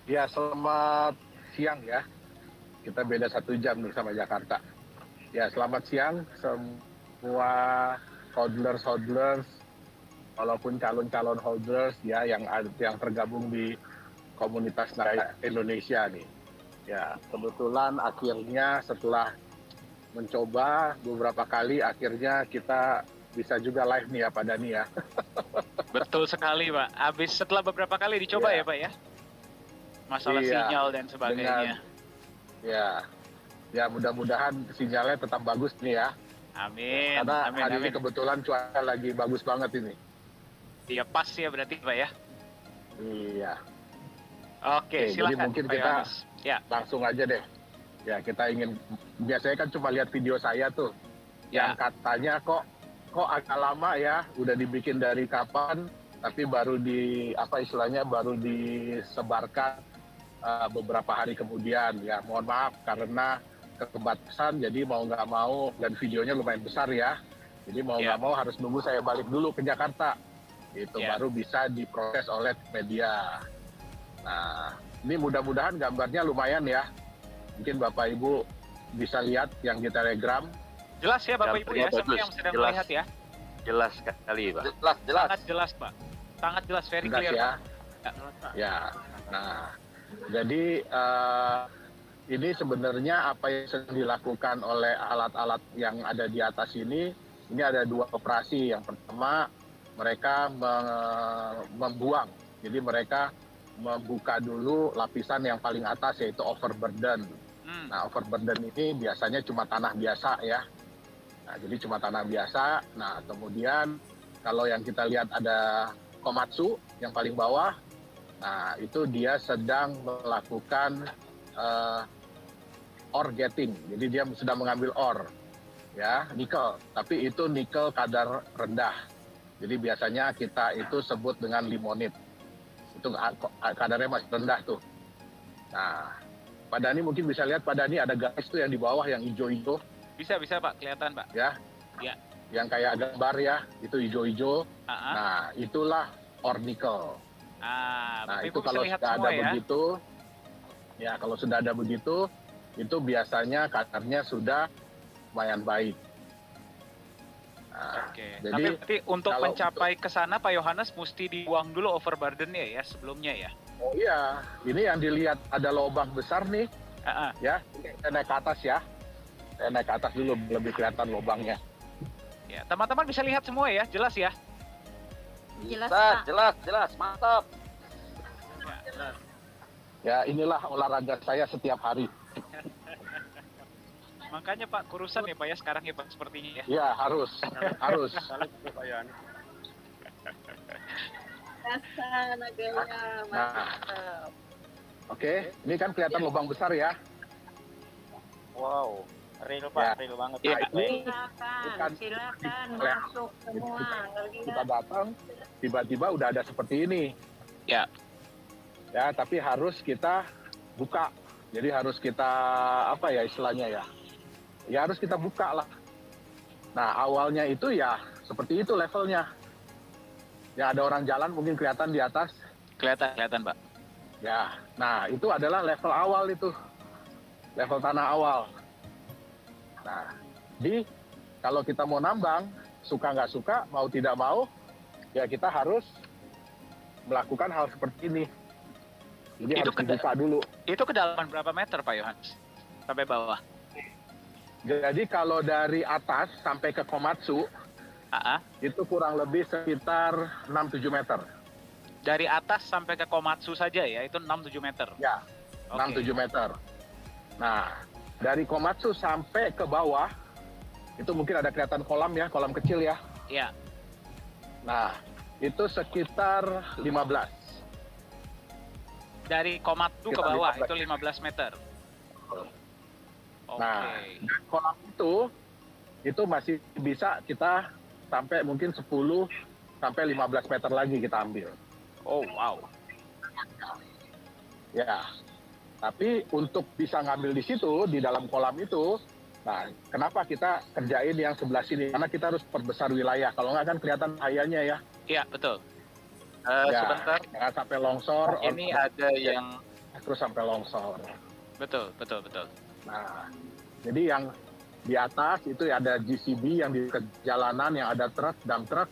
Ya, selamat siang ya. Kita beda 1 jam nih sama Jakarta. Ya, selamat siang semua hodlers, walaupun calon-calon hodlers ya yang tergabung di komunitas nelayan Indonesia nih. Ya, kebetulan akhirnya setelah mencoba beberapa kali, akhirnya kita bisa juga live nih ya Pak Dani ya. Betul sekali, Pak. Habis setelah beberapa kali dicoba ya, Pak ya? Masalah sinyal dan sebagainya. Ya mudah-mudahan sinyalnya tetap bagus nih ya. Amin. Karena Amin, hari ini amin. kebetulan cuaca lagi bagus banget ini. Iya, pas ya berarti, Pak ya? Iya. Oke, silakan. Jadi mungkin Pak kita Yohanes. Ya. langsung aja deh. Ya, kita biasanya kan cuma lihat video saya tuh. Ya. Yang katanya kok agak lama ya, udah dibikin dari kapan, tapi baru baru disebarkan beberapa hari kemudian. Ya, mohon maaf karena keterbatasan, jadi mau nggak mau, dan videonya lumayan besar ya. Jadi mau nggak mau harus nunggu saya balik dulu ke Jakarta. Itu baru bisa diproses oleh media. Nah, ini mudah-mudahan gambarnya lumayan ya. Mungkin Bapak Ibu bisa lihat yang di Telegram. Jelas ya Bapak Ibu ya, semua yang sedang melihat ya. Jelas sekali, Pak. Jelas. Sangat jelas, Pak. Sangat jelas, very clear, ya. Pak. Ya. Nah, jadi ini sebenarnya apa yang sedang dilakukan oleh alat-alat yang ada di atas ini ada 2 operasi. Yang pertama, mereka membuang. Jadi mereka membuka dulu lapisan yang paling atas, yaitu overburden. Nah, overburden ini biasanya cuma tanah biasa ya. Nah, jadi cuma tanah biasa. Nah, kemudian kalau yang kita lihat ada Komatsu yang paling bawah. Nah, itu dia sedang melakukan ore getting. Jadi dia sedang mengambil ore, ya, nikel. Tapi itu nikel kadar rendah. Jadi biasanya kita itu sebut dengan limonit. Itu kadarnya masih rendah tuh. Nah, Pak Dani mungkin bisa lihat, Pak Dani ada garis tuh yang di bawah yang hijau-hijau. Bisa Pak, kelihatan Pak. Ya. Yang kayak gambar ya, itu hijau-hijau. Nah, itulah ore nikel. Nah, itu kalau sudah ada begitu, ya kalau sudah ada begitu, itu biasanya kadarnya sudah lumayan baik. Nah, Oke. Jadi, tapi berarti untuk mencapai ke sana Pak Yohanes mesti dibuang dulu overburdennya ya sebelumnya ya? Oh iya, ini yang dilihat ada lubang besar nih. Ya, saya naik ke atas ya. Saya naik ke atas dulu, lebih kelihatan lubangnya. Ya, teman-teman bisa lihat semua ya, jelas ya? Jelas, jelas, mantap. Ya, inilah olahraga saya setiap hari. Makanya Pak, kurusan ya Pak ya sekarang ya Pak sepertinya ya? Ya, harus. Nah, oke, ini kan kelihatan lubang besar ya. Wow, real Pak, real banget. Ya, ini silakan masuk semua. Kita datang, tiba-tiba udah ada seperti ini. Ya. Ya, tapi harus kita buka. Jadi harus kita apa ya istilahnya ya? Ya harus kita buka lah. Nah, awalnya itu ya seperti itu levelnya. Ya, ada orang jalan mungkin kelihatan di atas. Kelihatan Pak. Ya, nah itu adalah level awal itu. Level tanah awal. Nah, kalau kita mau nambang, suka nggak suka, mau tidak mau, ya kita harus melakukan hal seperti ini. Jadi harus dibuka dulu. Itu kedalaman berapa meter Pak Yohanes? Sampai bawah? Jadi kalau dari atas sampai ke Komatsu, itu kurang lebih sekitar 6-7 meter. Dari atas sampai ke Komatsu saja ya, itu 6-7 meter? Ya, 6-7 meter. Nah, dari Komatsu sampai ke bawah, itu mungkin ada kelihatan kolam ya, kolam kecil ya. Iya. Nah, itu sekitar 15. Dari Komatsu ke bawah, itu 15 meter? Nah, kolam itu masih bisa kita sampai mungkin 10 sampai 15 meter lagi kita ambil. Oh, wow. Ya, tapi untuk bisa ngambil di situ, di dalam kolam itu, nah, kenapa kita kerjain yang sebelah sini? Karena kita harus perbesar wilayah. Kalau nggak kan kelihatan bahayanya ya. Iya, betul. Sebentar. Jangan sampai longsor. Ini ada yang terus sampai longsor. Betul, betul, betul. Nah, jadi yang di atas itu ada GCB yang di jalanan yang ada truk, dump truck.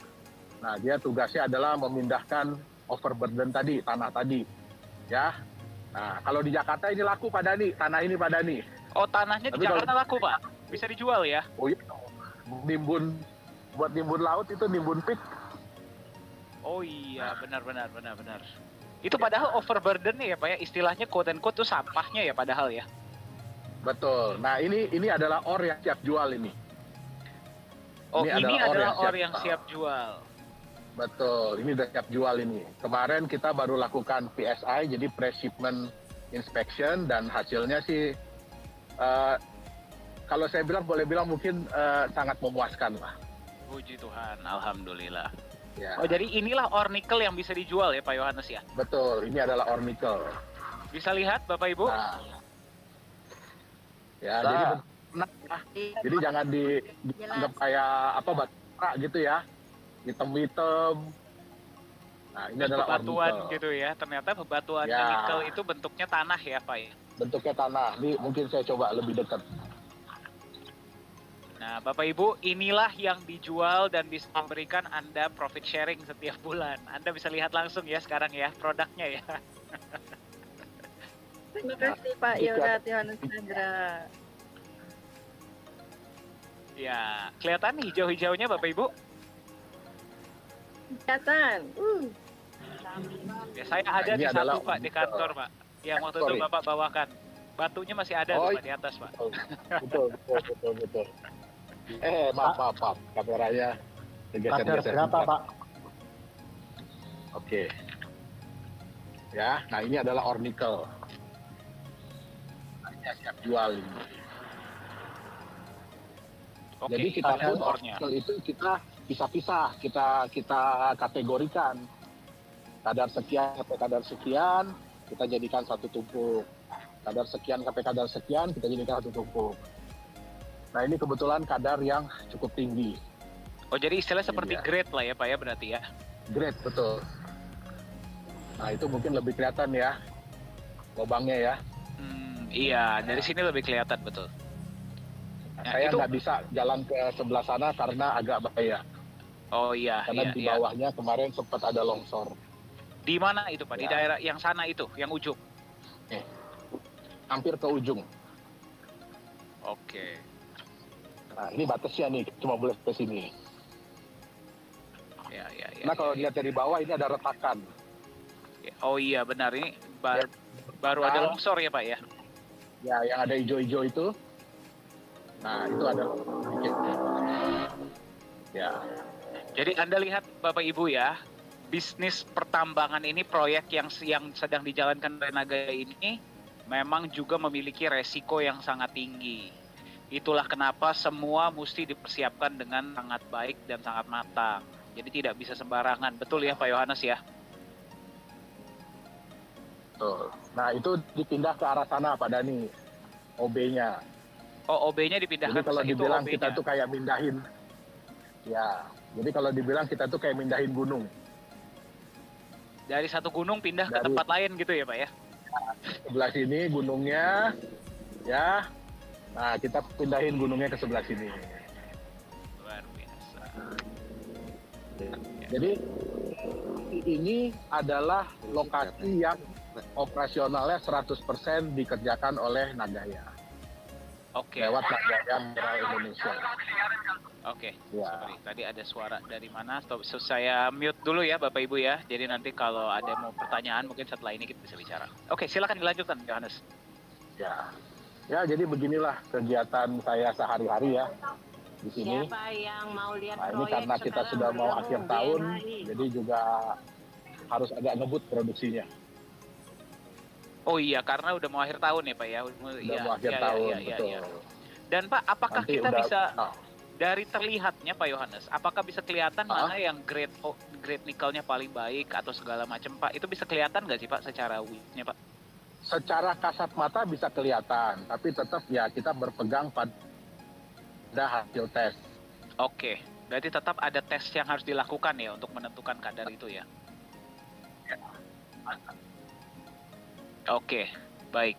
Nah, dia tugasnya adalah memindahkan overburden tadi, tanah tadi. Ya. Nah, kalau di Jakarta ini laku Pak Dani, tanah ini Pak Dani. Oh, tanahnya di Jakarta laku, Pak? Bisa dijual ya? Oh iya, buat nimbun laut itu nimbun pit. Oh iya, benar. Itu padahal overburden ya Pak ya, istilahnya quote and quote itu sampahnya ya padahal ya. Betul. Nah ini adalah ore yang siap jual ini. Oh ini adalah ore yang siap jual. Betul, ini udah siap jual ini. Kemarin kita baru lakukan PSI, jadi pre-shipment inspection, dan hasilnya sih kalau saya bilang boleh bilang mungkin sangat memuaskan lah. Puji Tuhan, alhamdulillah. Ya. Oh jadi inilah ore nickel yang bisa dijual ya Pak Yohanes ya? Betul, ini adalah ore nickel. Bisa lihat Bapak Ibu? Nah, ya jadi jangan dianggap kayak apa batu gitu ya, hitam-hitam. Nah ini adalah bebatuan ore nickel gitu ya, ternyata bebatuan ya. nikel itu bentuknya tanah ya Pak ya? Bentuknya tanah, ini mungkin saya coba lebih dekat. Nah, Bapak Ibu, inilah yang dijual dan bisa memberikan Anda profit sharing setiap bulan. Anda bisa lihat langsung ya sekarang ya produknya ya. Terima kasih Pak Yohanes Chandra. Ya, kelihatan hijau-hijaunya Bapak Ibu? Kelihatan. Ya, saya ada Ini di satu adalah Pak di kantor Pak. Yang waktu itu Bapak bawakan. Batunya masih ada tuh, Pak, di atas Pak. Betul. Maaf. Kameranya Kadar berapa, Pak? Oke. Ya, nah ini adalah ore nickel. Nah, ini siap jual ini. Oke, jadi kita pun ore ornya. nickel itu kita pisah-pisah, kita kategorikan. Kadar sekian sampai kadar sekian, kita jadikan satu tumpuk. Kadar sekian sampai kadar sekian, kita jadikan satu tumpuk. Nah ini kebetulan kadar yang cukup tinggi. Oh jadi istilahnya seperti grade lah ya Pak ya berarti ya? Grade, betul. Nah itu mungkin lebih kelihatan ya lubangnya ya. Iya, dari sini lebih kelihatan betul. Nah, saya nggak bisa jalan ke sebelah sana karena agak bahaya. Oh iya. Karena di bawahnya kemarin sempat ada longsor. Di mana itu Pak? Di daerah yang sana itu, yang ujung? Hampir ke ujung. Oke. Nah ini batasnya nih, cuma boleh ke sini. Ya. Nah kalau dilihat dari bawah ini ada retakan. Oh iya benar, ini baru ada longsor ya Pak ya? Ya yang ada hijau-hijau itu. Nah itu ada sedikit. Ya. Jadi Anda lihat Bapak Ibu ya, bisnis pertambangan ini, proyek yang sedang dijalankan oleh Nagaya ini memang juga memiliki resiko yang sangat tinggi. Itulah kenapa semua mesti dipersiapkan dengan sangat baik dan sangat matang. Jadi tidak bisa sembarangan. Betul ya Pak Yohanes ya? Betul. Nah itu dipindah ke arah sana Pak Dani, OB-nya. Oh OB-nya dipindahkan jadi kalau ke situ, dibilang OB-nya. kita tuh kayak mindahin. Ya, jadi kalau dibilang kita tuh kayak mindahin gunung. Dari satu gunung pindah ke tempat lain gitu ya Pak ya? Sebelah sini gunungnya, ya. Nah kita pindahin gunungnya ke sebelah sini. Luar biasa. Jadi ini adalah lokasi yang operasionalnya 100% dikerjakan oleh Nagaya. Oke. Lewat Nagaya Mineral Indonesia. Oke. Ya. Sorry, tadi ada suara dari mana? Saya mute dulu ya Bapak Ibu ya. Jadi nanti kalau ada mau pertanyaan mungkin setelah ini kita bisa bicara. Oke, silakan dilanjutkan Yohanes. Ya, jadi beginilah kegiatan saya sehari-hari ya di sini. Siapa yang mau lihat Nah, ini proyek karena kita sekarang sudah mau bergabung akhir tahun, BMHI. jadi juga harus agak ngebut produksinya. Oh iya, karena udah mau akhir tahun ya Pak ya. Udah mau akhir tahun, betul. Dan Pak, apakah Nanti kita bisa nah, dari terlihatnya Pak Yohanes, apakah bisa kelihatan mana yang grade nikelnya paling baik atau segala macam Pak? Itu bisa kelihatan nggak sih Pak secara width-nya Pak? secara kasat mata bisa kelihatan, tapi tetap ya kita berpegang pada hasil tes. Oke, berarti tetap ada tes yang harus dilakukan ya untuk menentukan kadar itu ya? Oke, baik.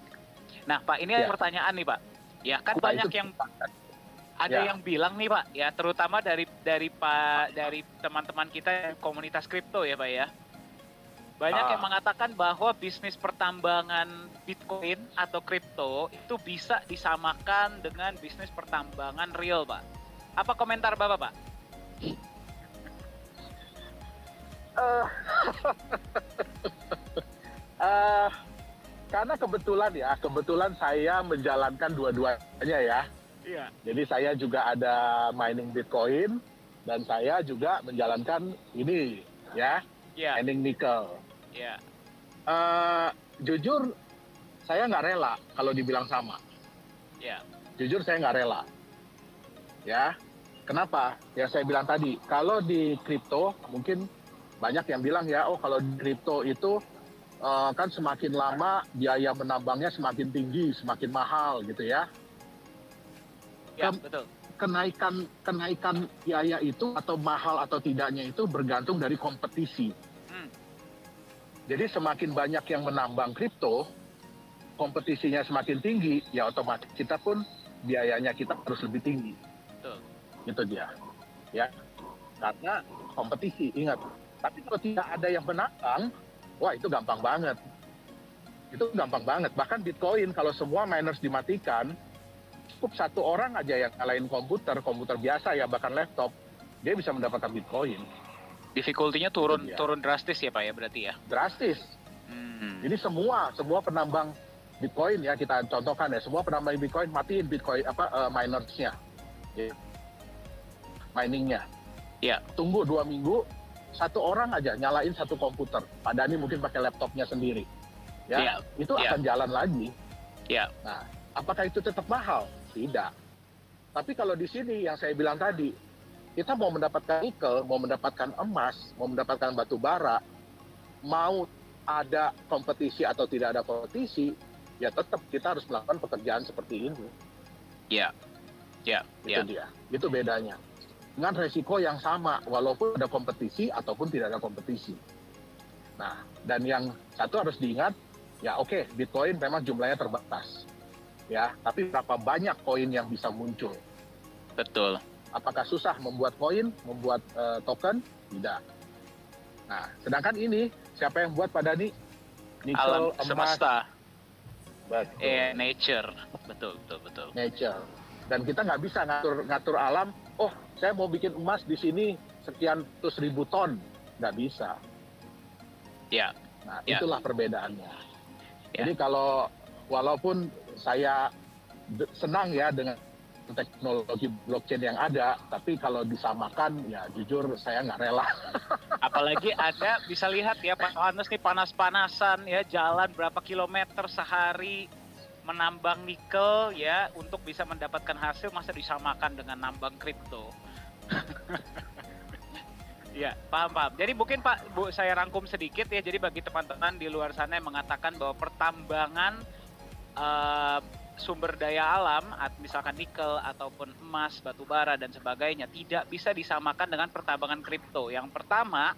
Nah, Pak, ini ada pertanyaan nih, Pak. Ya, kan banyak yang ada yang bilang nih, Pak, ya terutama dari teman-teman kita komunitas kripto ya, Pak ya. Banyak yang mengatakan bahwa bisnis pertambangan Bitcoin atau kripto itu bisa disamakan dengan bisnis pertambangan real, Pak. Apa komentar Bapak, Pak? Karena kebetulan saya menjalankan dua-duanya ya. Iya. Jadi saya juga ada mining Bitcoin dan saya juga menjalankan ini ya, mining nikel. Iya. Jujur saya nggak rela kalau dibilang sama. Iya. Jujur saya nggak rela. Ya, kenapa? Ya saya bilang tadi, kalau di kripto mungkin banyak yang bilang ya, oh kalau di kripto itu kan semakin lama biaya menambangnya semakin tinggi, semakin mahal gitu ya. Ya, betul. Kenaikan biaya itu atau mahal atau tidaknya itu bergantung dari kompetisi. Jadi semakin banyak yang menambang kripto, kompetisinya semakin tinggi, ya otomatis kita pun biayanya kita harus lebih tinggi. Betul. Gitu dia. Ya. Karena kompetisi, ingat. Tapi kalau tidak ada yang menambang, wah itu gampang banget. Itu gampang banget. Bahkan Bitcoin kalau semua miners dimatikan, cukup satu orang aja yang nyalain komputer biasa ya, bahkan laptop, dia bisa mendapatkan Bitcoin. Difficulty-nya turun drastis ya Pak ya berarti ya? Drastis. Jadi semua penambang Bitcoin ya, kita contohkan ya, semua penambang Bitcoin matiin Bitcoin minersnya, ya. Miningnya. Ya. Tunggu 2 minggu, satu orang aja nyalain satu komputer. Padahal ini mungkin pakai laptopnya sendiri. Ya, itu akan jalan lagi. Ya. Nah, apakah itu tetap mahal? Tidak. Tapi kalau di sini yang saya bilang tadi, kita mau mendapatkan nikel, mau mendapatkan emas, mau mendapatkan batu bara, mau ada kompetisi atau tidak ada kompetisi, ya tetap kita harus melakukan pekerjaan seperti ini. Ya. Itu dia. Itu bedanya. Dengan resiko yang sama, walaupun ada kompetisi ataupun tidak ada kompetisi. Nah, dan yang satu harus diingat, ya oke, Bitcoin memang jumlahnya terbatas. Ya, tapi berapa banyak koin yang bisa muncul? Betul. Apakah susah membuat koin, membuat token? Tidak. Nah, sedangkan ini, siapa yang buat pada nih? Alam Nikel, emas. semesta. Betul. Nature. Betul. Nature. Dan kita nggak bisa ngatur alam, oh saya mau bikin emas di sini sekian ratus ribu ton. Nggak bisa. Ya. Nah, itulah perbedaannya. Ya. Jadi kalau walaupun saya senang ya dengan teknologi blockchain yang ada, tapi kalau disamakan ya jujur saya nggak rela. Apalagi ada, bisa lihat ya Pak Yohanes nih panas-panasan ya, jalan berapa kilometer sehari menambang nikel ya untuk bisa mendapatkan hasil, masa disamakan dengan nambang kripto. Ya, paham. Jadi mungkin Pak, Bu, saya rangkum sedikit ya. Jadi bagi teman-teman di luar sana yang mengatakan bahwa pertambangan sumber daya alam, misalkan nikel ataupun emas, batu bara dan sebagainya, tidak bisa disamakan dengan pertambangan kripto. Yang pertama,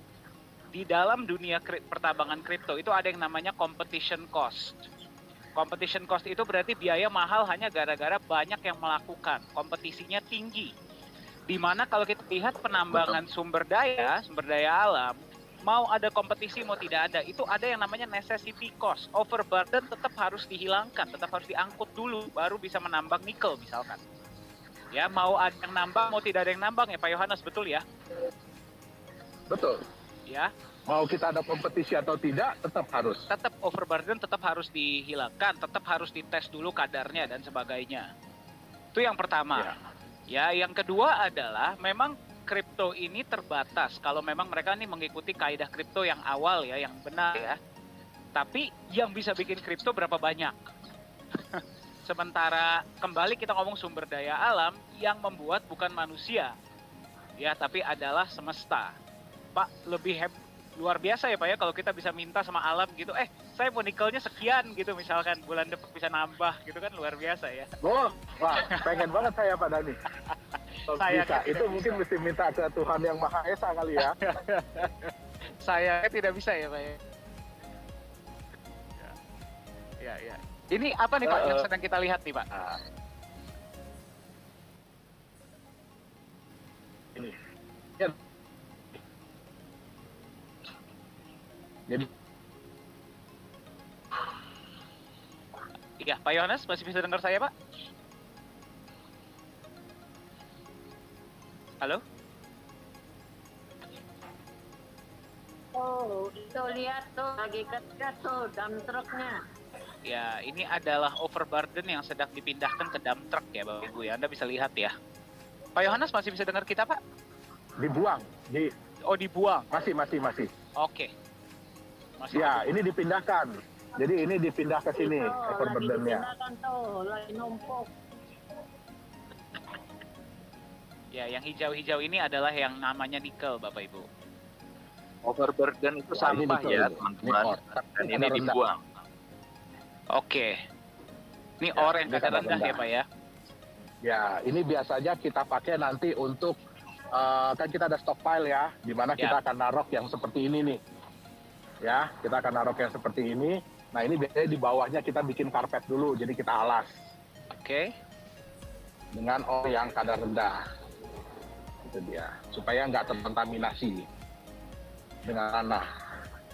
di dalam dunia pertambangan kripto itu ada yang namanya competition cost. Competition cost itu berarti biaya mahal hanya gara-gara banyak yang melakukan, kompetisinya tinggi. Dimana kalau kita lihat penambangan sumber daya alam, mau ada kompetisi mau tidak ada, itu ada yang namanya necessity cost. Overburden tetap harus dihilangkan, tetap harus diangkut dulu, baru bisa menambang nikel misalkan. Ya, mau ada yang nambang, mau tidak ada yang nambang ya Pak Yohanes, betul ya? Betul. Ya. Mau kita ada kompetisi atau tidak, tetap harus. Tetap overburden tetap harus dihilangkan, tetap harus dites dulu kadarnya dan sebagainya. Itu yang pertama. Ya, yang kedua adalah memang kripto ini terbatas kalau memang mereka nih mengikuti kaidah kripto yang awal ya, yang benar ya. Tapi yang bisa bikin kripto berapa banyak? Sementara kembali kita ngomong sumber daya alam, yang membuat bukan manusia. Ya, tapi adalah semesta. Pak, lebih luar biasa ya Pak ya kalau kita bisa minta sama alam gitu, saya mau nikelnya sekian gitu misalkan, bulan depan bisa nambah gitu kan, luar biasa ya. Wah, pengen banget saya Pak Dhani. Saya bisa, itu mungkin mesti minta ke Tuhan Yang Maha Esa kali ya. Saya tidak bisa ya Pak ya. Ya. Ini apa nih Pak yang sedang kita lihat nih Pak? Ini. Ya. Jadi Iya, Pak Yohanes masih bisa dengar saya Pak? Halo? Oh, itu lihat tuh lagi kerja tuh dump truknya. Ya, ini adalah overburden yang sedang dipindahkan ke dump truck ya Bapak Ibu ya. Anda bisa lihat ya. Pak Yohanes masih bisa dengar kita Pak? dibuang, dibuang. masih. Oke. Masih Ya, ini dipindahkan. Jadi ini dipindah ke sini overburdennya. Lagi tuh, lagi numpuk. Ya, yang hijau-hijau ini adalah yang namanya nikel Bapak Ibu. Overburden itu Wah, ini sampah betul, ya ini. teman-teman. Dan ini dibuang. Oke. Ini Ya, ore yang ini kadar kadar rendah ya rendah. Pak ya? Ya, ini biasanya kita pakai nanti untuk kan kita ada stockpile ya, di mana Ya. kita akan narok yang seperti ini nih. Ya, kita akan narok yang seperti ini. Nah, ini biasanya di bawahnya kita bikin karpet dulu, jadi kita alas Oke. dengan ore yang kadar rendah. Itu dia, supaya nggak terkontaminasi dengan tanah.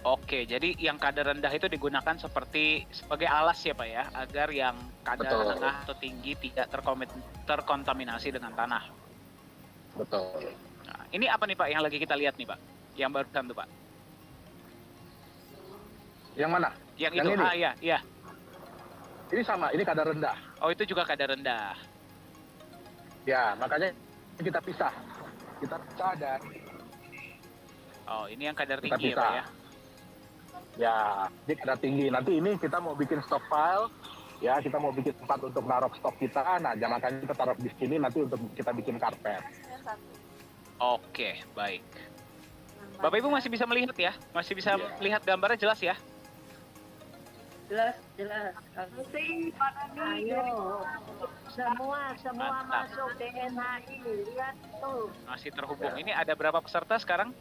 Oke, jadi yang kadar rendah itu digunakan sebagai alas ya Pak ya, agar yang kadar Betul. rendah atau tinggi tidak terkontaminasi dengan tanah. Betul. Nah, ini apa nih Pak yang lagi kita lihat nih Pak? Yang barusan tuh Pak? Yang mana? Yang Yang itu? ini? Iya. Ini sama, ini kadar rendah. Oh, itu juga kadar rendah. Ya, makanya kita pisah. Kita pisah dari, Oh, ini yang kadar kita tinggi ya pisah. Pak ya? Ya, ini kadar tinggi. Nanti ini kita mau bikin stockpile, ya kita mau bikin tempat untuk narok stok kita. Nah, makanya kita taruh di sini nanti untuk kita bikin karpet. Oke, baik. Bapak Ibu masih bisa melihat ya? Masih bisa melihat gambarnya jelas ya? Jelas. Penting pada ayo. Semua Mantap. masuk DNHI. Lihat tuh. Masih terhubung. Ini ada berapa peserta sekarang?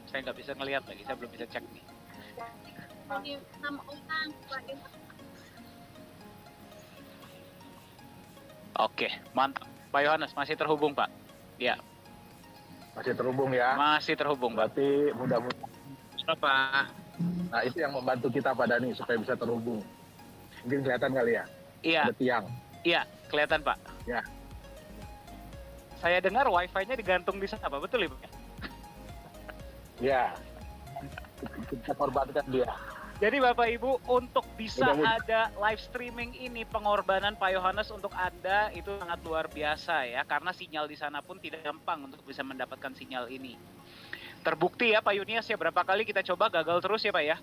Saya nggak bisa ngelihat lagi, saya belum bisa cek nih. Oke, mantap. Pak Yohanes masih terhubung Pak? Ya, Masih terhubung ya. masih terhubung Pak. Berarti mudah-mudahan. Pak. Nah, itu yang membantu kita pada nih supaya bisa terhubung. Mungkin kelihatan kali ya? Iya, Ada tiang. iya, kelihatan Pak. Ya. Saya dengar wifi-nya digantung di sana, Pak. Betul ya Pak? Ya. Kita korbankan dia. Jadi Bapak Ibu, untuk bisa Mudah-mudahan. ada live streaming ini, pengorbanan Pak Yohanes untuk Anda itu sangat luar biasa ya, karena sinyal di sana pun tidak gampang untuk bisa mendapatkan sinyal ini. Terbukti ya Pak Yunias ya, berapa kali kita coba gagal terus ya Pak ya?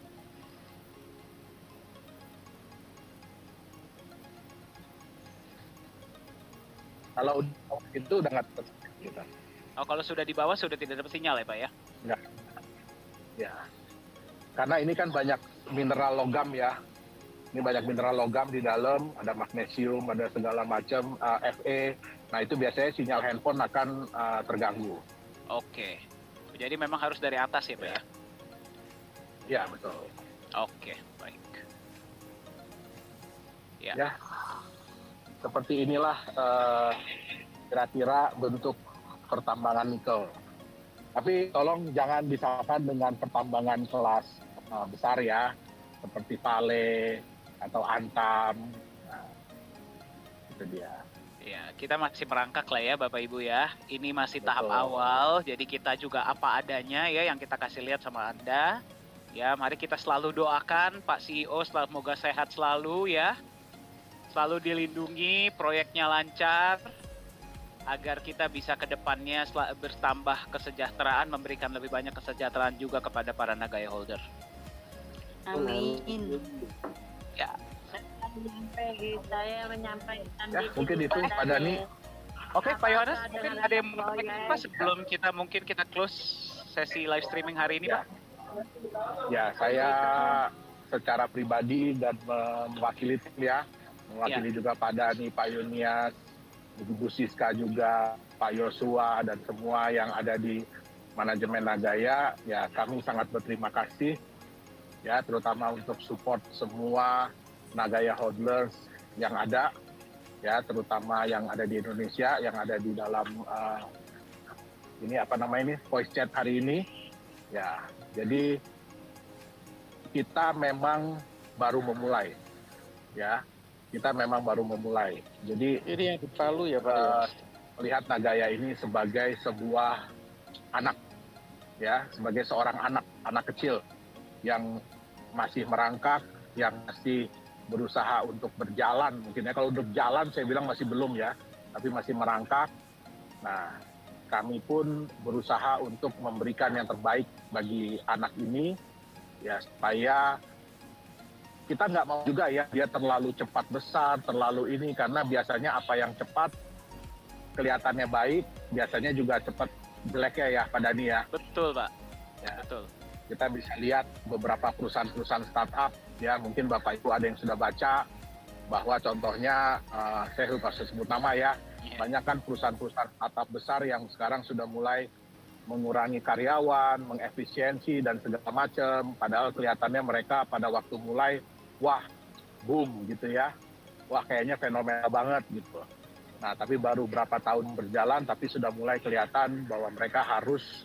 Kalau itu udah nggak tetap kita. Oh, kalau sudah di bawah sudah tidak dapat sinyal ya Pak ya? Ya. Karena ini kan banyak mineral logam ya. Ini banyak mineral logam di dalam, ada magnesium, ada segala macam, Fe. Nah, itu biasanya sinyal handphone akan terganggu. Oke. Jadi memang harus dari atas ya Pak ya? Ya, betul. Oke, baik. Ya. Ya. Seperti inilah kira-kira bentuk pertambangan nikel. Tapi tolong jangan disamakan dengan pertambangan kelas besar ya, seperti Vale atau Antam. Nah, itu dia. Ya, kita masih merangkak lah ya Bapak Ibu ya. Ini masih tahap Betul. awal, jadi kita juga apa adanya ya yang kita kasih lihat sama Anda. Ya, mari kita selalu doakan Pak CEO semoga sehat selalu ya. Selalu dilindungi, proyeknya lancar, agar kita bisa ke depannya bertambah kesejahteraan, memberikan lebih banyak kesejahteraan juga kepada para Nagaya holder. Amin. Ya, Saya menyampaikan Ya, di mungkin sini itu, pada Pak Dhani. oke Pak Yohanes, Apa-apa mungkin dengan ada yang mau proyek. bertanya Pak sebelum kita close sesi live streaming hari ini Ya. Pak? Ya, saya secara pribadi dan mewakili tim ya, mewakili juga Pak Dhani, Pak Yunias, Bu Siska juga, Pak Yosua, dan semua yang ada di manajemen Nagaya, ya kami sangat berterima kasih, ya terutama untuk support semua Nagaya hodlers yang ada, ya terutama yang ada di Indonesia, yang ada di dalam voice chat hari ini. Ya, jadi kita memang baru memulai, ya. Kita memang baru memulai. Jadi Ini yang di Palu ya Pak. Melihat Nagaya ini sebagai sebuah anak, ya, sebagai seorang anak kecil yang masih merangkak, yang masih berusaha untuk berjalan. Mungkin ya kalau untuk jalan saya bilang masih belum ya, tapi masih merangkak. Nah, kami pun berusaha untuk memberikan yang terbaik bagi anak ini, ya supaya kita nggak mau juga ya dia terlalu cepat besar, terlalu ini, karena biasanya apa yang cepat kelihatannya baik, biasanya juga cepat jeleknya ya Pak Dani ya. Betul Pak. Ya. Betul. Kita bisa lihat beberapa perusahaan-perusahaan startup, ya mungkin Bapak Ibu ada yang sudah baca, bahwa contohnya, saya lupa sebut nama ya, banyak kan perusahaan-perusahaan startup besar yang sekarang sudah mulai mengurangi karyawan, mengefisiensi dan segala macam, padahal kelihatannya mereka pada waktu mulai, wah boom gitu ya, wah kayaknya fenomenal banget gitu. Nah tapi baru berapa tahun berjalan, tapi sudah mulai kelihatan bahwa mereka harus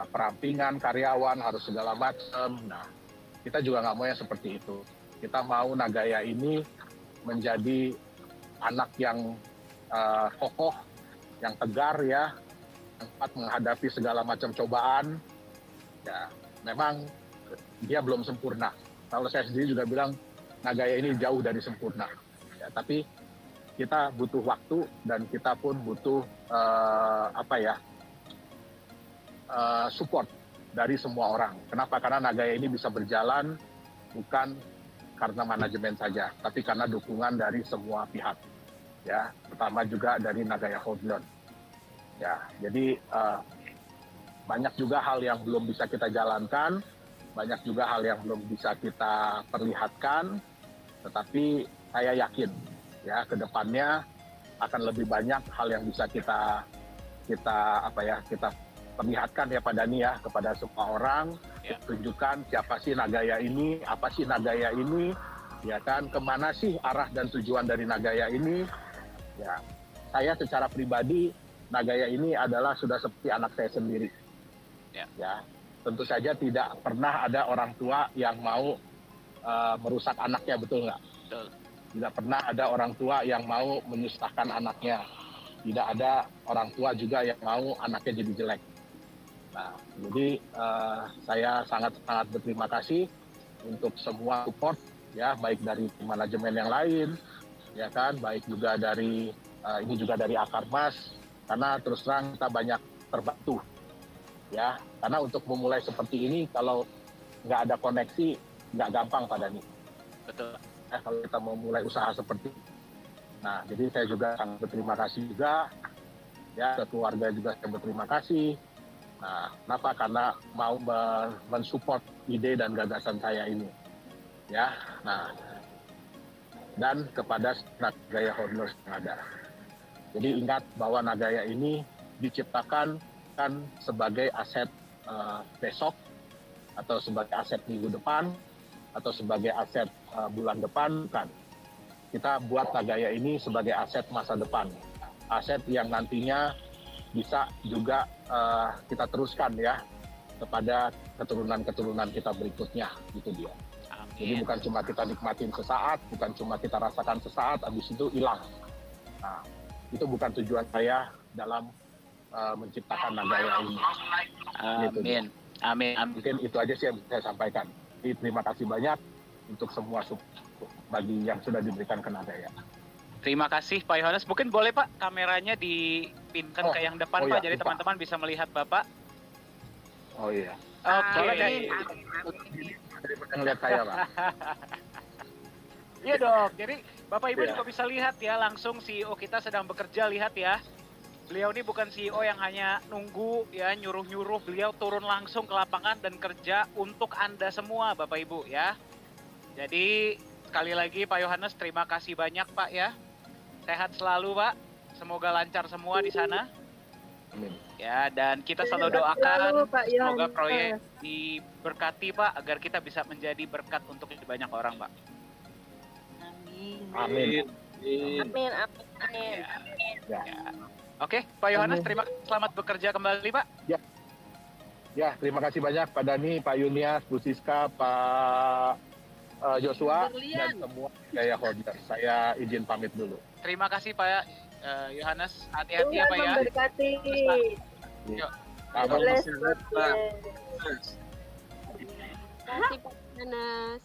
perampingan karyawan, harus segala macam. Nah, kita juga nggak mau yang seperti itu. Kita mau Nagaya ini menjadi anak yang kokoh, yang tegar ya, yang dapat menghadapi segala macam cobaan. Ya, memang dia belum sempurna. Kalau saya sendiri juga bilang Nagaya ini jauh dari sempurna. Ya, tapi kita butuh waktu dan kita pun butuh support dari semua orang. Kenapa? Karena Nagaya ini bisa berjalan bukan karena manajemen saja, tapi karena dukungan dari semua pihak. Ya, pertama juga dari Nagaya Hodler. Ya, jadi banyak juga hal yang belum bisa kita jalankan, banyak juga hal yang belum bisa kita perlihatkan, tetapi saya yakin ya ke depannya akan lebih banyak hal yang bisa kita perlihatkan ya Pak Dani ya kepada semua orang, ya. Tunjukkan siapa sih Nagaya ini, apa sih Nagaya ini, ya kan, kemana sih arah dan tujuan dari Nagaya ini. Ya, saya secara pribadi Nagaya ini adalah sudah seperti anak saya sendiri. Ya, tentu saja tidak pernah ada orang tua yang mau merusak anaknya, betul nggak? Betul. Tidak pernah ada orang tua yang mau menyusahkan anaknya. Tidak ada orang tua juga yang mau anaknya jadi jelek. Nah, jadi saya sangat-sangat berterima kasih untuk semua support ya, baik dari manajemen yang lain, ya kan, baik juga dari ini juga dari Akarmas, karena terus terang kita banyak terbantu, ya, karena untuk memulai seperti ini kalau nggak ada koneksi nggak gampang Pak Dani. Betul. Kalau kita mau mulai usaha seperti ini. Nah, jadi saya juga sangat berterima kasih juga, ya, ke keluarga juga saya berterima kasih. Nah, kenapa? Karena mau mensupport ide dan gagasan saya ini, ya. Nah, dan kepada Nagaya Hodlers yang ada. Jadi ingat bahwa Nagaya ini diciptakan kan sebagai aset besok, atau sebagai aset minggu depan, atau sebagai aset bulan depan, kan. Kita buat Nagaya ini sebagai aset masa depan, aset yang nantinya bisa juga kita teruskan ya kepada keturunan-keturunan kita berikutnya, gitu dia. Amin. Jadi bukan cuma kita nikmatin sesaat, bukan cuma kita rasakan sesaat, habis itu hilang. Nah, itu bukan tujuan saya dalam menciptakan Nagaya ini. Gitu dia. Amin. Amin. Amin. Mungkin itu aja sih yang saya sampaikan. Jadi, terima kasih banyak untuk semua support bagi yang sudah diberikan ke Nagaya. Terima kasih Pak Yohanes. Mungkin boleh Pak kameranya dipinkan ke yang depan Pak, jadi lupa. teman-teman bisa melihat Bapak. Oh iya. Oke. Daripada ngeliat saya Pak. Iya dong. Jadi Bapak Ibu Iya. juga bisa lihat ya langsung CEO kita sedang bekerja, lihat ya. Beliau ini bukan CEO yang hanya nunggu ya, nyuruh-nyuruh, beliau turun langsung ke lapangan dan kerja untuk Anda semua Bapak Ibu ya. Jadi sekali lagi Pak Yohanes terima kasih banyak Pak ya. Sehat selalu Pak. Semoga lancar semua di sana. Amin. Ya, dan kita selalu Sehat doakan selalu, Pak semoga Yohanes. proyek diberkati Pak agar kita bisa menjadi berkat untuk lebih banyak orang Pak. Amin. Amin, amin. Ya. Oke, Pak Yohanes, selamat bekerja kembali, Pak. Ya, terima kasih banyak Pak Dani, Pak Yunias, Bu Siska, Pak Joshua, dan semua Jaya Holder. Saya izin pamit dulu. Terima kasih Pak Yohanes. Hati-hati ya Pak ya. Memberkati. Yuk. Bless, Selamat, Pak. Terima kasih Pak Yohanes.